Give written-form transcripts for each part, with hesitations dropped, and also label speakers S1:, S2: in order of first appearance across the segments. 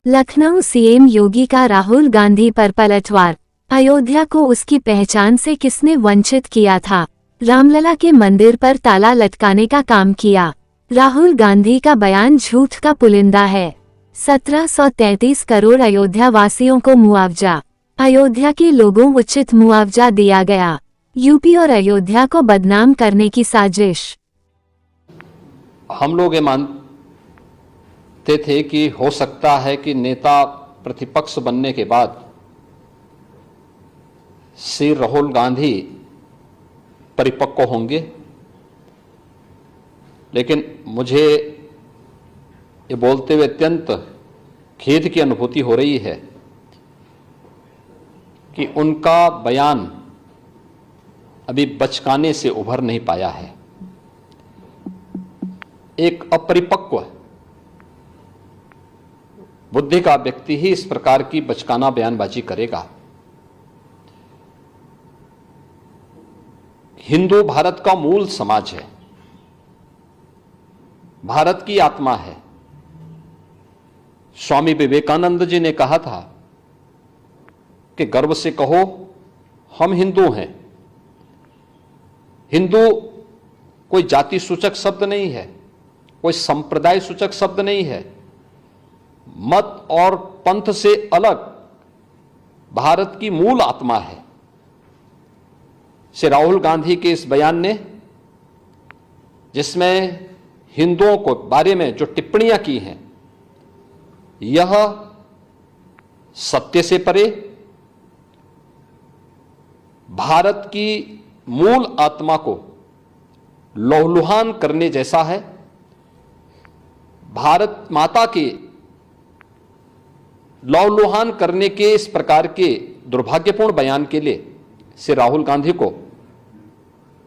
S1: Lucknow CM योगी का राहुल गांधी पर पलटवार। अयोध्या को उसकी पहचान से किसने वंचित किया था? रामलला के मंदिर पर ताला लटकाने का काम किया। राहुल गांधी का बयान झूठ का पुलिंदा है। 1733 करोड़ अयोध्या वासियों को मुआवजा। अयोध्या के लोगों उचित मुआवजा दिया गया। यूपी और अयोध्या को बदनाम करने की साजिश।
S2: हम लोग ये मानते थे कि हो सकता है कि नेता प्रतिपक्ष बनने के बाद श्री राहुल गांधी परिपक्व होंगे, लेकिन मुझे ये बोलते हुए अत्यंत खेद की अनुभूति हो रही है कि उनका बयान अभी बचकाने से उभर नहीं पाया है। एक अपरिपक्व बुद्धि का व्यक्ति ही इस प्रकार की बचकाना बयानबाजी करेगा। हिंदू भारत का मूल समाज है, भारत की आत्मा है। स्वामी विवेकानंद जी ने कहा था कि गर्व से कहो हम हिंदू हैं। हिंदू कोई जाति सूचक शब्द नहीं है, कोई संप्रदाय सूचक शब्द नहीं है। मत और पंथ से अलग भारत की मूल आत्मा है। श्री राहुल गांधी के इस बयान ने, जिसमें हिंदुओं को बारे में जो टिप्पणियां की हैं, यह सत्य से परे भारत की मूल आत्मा को लहूलुहान करने जैसा है। भारत माता के लहूलुहान करने के इस प्रकार के दुर्भाग्यपूर्ण बयान के लिए श्री राहुल गांधी को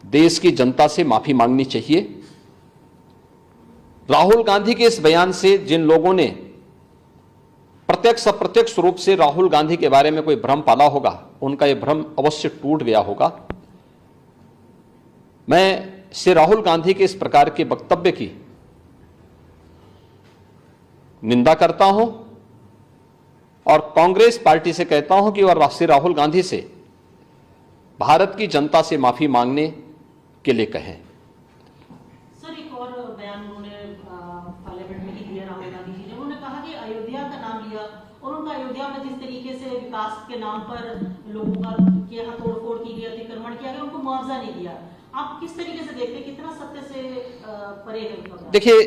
S2: देश की जनता से माफी मांगनी चाहिए। राहुल गांधी के इस बयान से जिन लोगों ने प्रत्यक्ष अप्रत्यक्ष रूप से राहुल गांधी के बारे में कोई भ्रम पाला होगा, उनका यह भ्रम अवश्य टूट गया होगा। मैं श्री राहुल गांधी के इस प्रकार के वक्तव्य की निंदा करता हूं और कांग्रेस पार्टी से कहता हूं कि वह श्री राहुल गांधी से भारत की जनता से माफी मांगने के लिए कहें।
S3: सर, एक और बयान उन्होंने पार्लियामेंट में ही दिया राहुल गांधी जी ने। उन्होंने कहा कि अयोध्या का नाम लिया और उनका अयोध्या में जिस तरीके से विकास के नाम पर लोगों का के यहाँ तोड़फोड़ की गई, अतिक्रमण किया गया, उनको मुआवजा नहीं दिया। आप किस तरीके से देखते हैं, कितना सत्य से परे है उनका बयान?
S2: देखिए,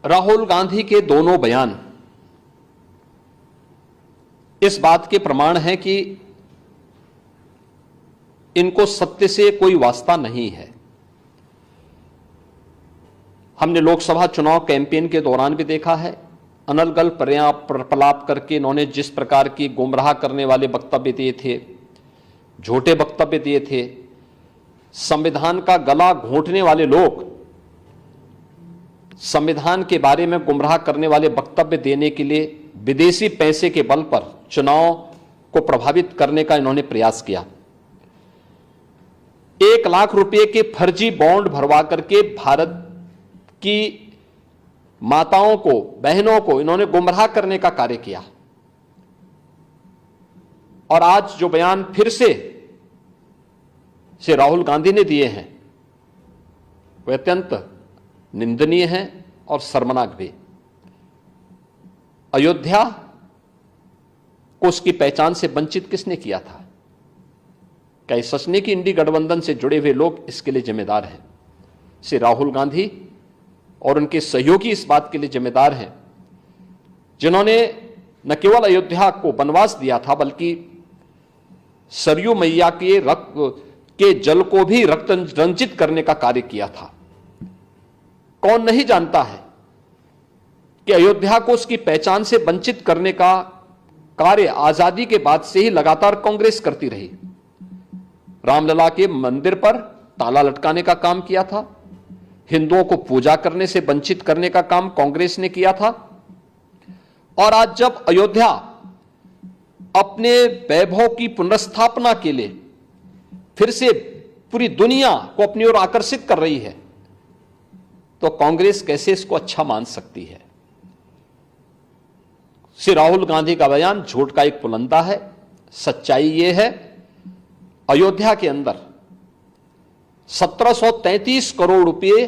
S2: राहुल गांधी के दोनों बयान इस बात के प्रमाण हैं कि इनको सत्य से कोई वास्ता नहीं है। हमने लोकसभा चुनाव कैंपेन के दौरान भी देखा है, अनर्गल प्रलाप करके इन्होंने जिस प्रकार की गुमराह करने वाले वक्तव्य दिए थे, झूठे वक्तव्य दिए थे। संविधान का गला घोंटने वाले लोग संविधान के बारे में गुमराह करने वाले वक्तव्य देने के लिए विदेशी पैसे के बल पर चुनाव को प्रभावित करने का इन्होंने प्रयास किया। 1 लाख रुपए के फर्जी बॉन्ड भरवा करके भारत की माताओं को, बहनों को इन्होंने गुमराह करने का कार्य किया। और आज जो बयान फिर से श्री राहुल गांधी ने दिए हैं, वे अत्यंत निंदनीय हैं और शर्मनाक भी। अयोध्या को उसकी पहचान से वंचित किसने किया था? क्या इस सच नहीं कि इंडी गठबंधन से जुड़े हुए लोग इसके लिए जिम्मेदार हैं? श्री राहुल गांधी और उनके सहयोगी इस बात के लिए जिम्मेदार हैं, जिन्होंने न केवल अयोध्या को वनवास दिया था, बल्कि सरयू मैया के रक्त के जल को भी रक्त रंजित करने का कार्य किया था। कौन नहीं जानता है कि अयोध्या को उसकी पहचान से वंचित करने का कार्य आजादी के बाद से ही लगातार कांग्रेस करती रही। रामलला के मंदिर पर ताला लटकाने का काम किया था, हिंदुओं को पूजा करने से वंचित करने का काम कांग्रेस ने किया था। और आज जब अयोध्या अपने वैभव की पुनर्स्थापना के लिए फिर से पूरी दुनिया को अपनी ओर आकर्षित कर रही है, तो कांग्रेस कैसे इसको अच्छा मान सकती है? श्री राहुल गांधी का बयान झूठ का एक पुलंदा है। सच्चाई यह है, अयोध्या के अंदर 1733 करोड़ रुपए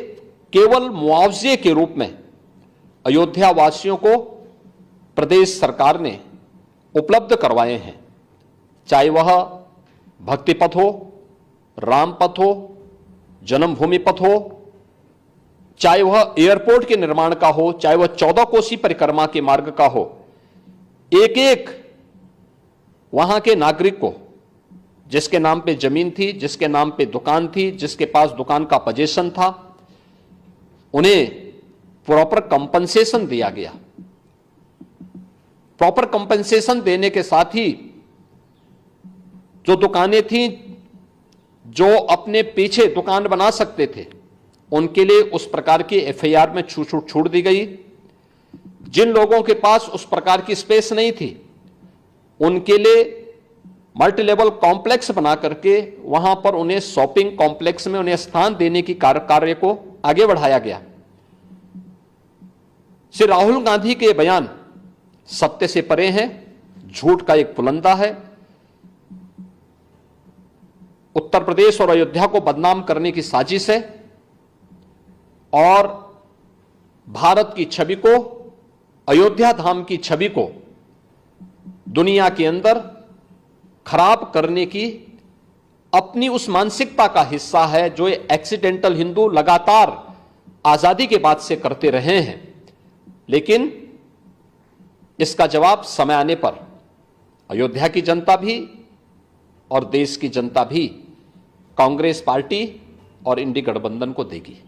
S2: केवल मुआवजे के रूप में अयोध्या वासियों को प्रदेश सरकार ने उपलब्ध करवाए हैं। चाहे वह भक्ति पथ हो, राम पथ हो, जन्मभूमि पथ हो, चाहे वह एयरपोर्ट के निर्माण का हो, चाहे वह 14 कोसी परिक्रमा के मार्ग का हो, एक एक वहां के नागरिक को, जिसके नाम पे जमीन थी, जिसके नाम पे दुकान थी, जिसके पास दुकान का पोजीशन था, उन्हें प्रॉपर कंपनसेशन दिया गया। प्रॉपर कंपनसेशन देने के साथ ही जो दुकानें थीं, जो अपने पीछे दुकान बना सकते थे, उनके लिए उस प्रकार की एफआईआर में छूट दी गई। जिन लोगों के पास उस प्रकार की स्पेस नहीं थी, उनके लिए मल्टी लेवल कॉम्प्लेक्स बना करके वहां पर उन्हें शॉपिंग कॉम्प्लेक्स में उन्हें स्थान देने की कार्य को आगे बढ़ाया गया। श्री राहुल गांधी के बयान सत्य से परे हैं, झूठ का एक पुलंदा है। उत्तर प्रदेश और अयोध्या को बदनाम करने की साजिश है और भारत की छवि को, अयोध्या धाम की छवि को दुनिया के अंदर खराब करने की अपनी उस मानसिकता का हिस्सा है जो एक्सीडेंटल हिंदू लगातार आजादी के बाद से करते रहे हैं। लेकिन इसका जवाब समय आने पर अयोध्या की जनता भी और देश की जनता भी कांग्रेस पार्टी और इंडी गठबंधन को देगी।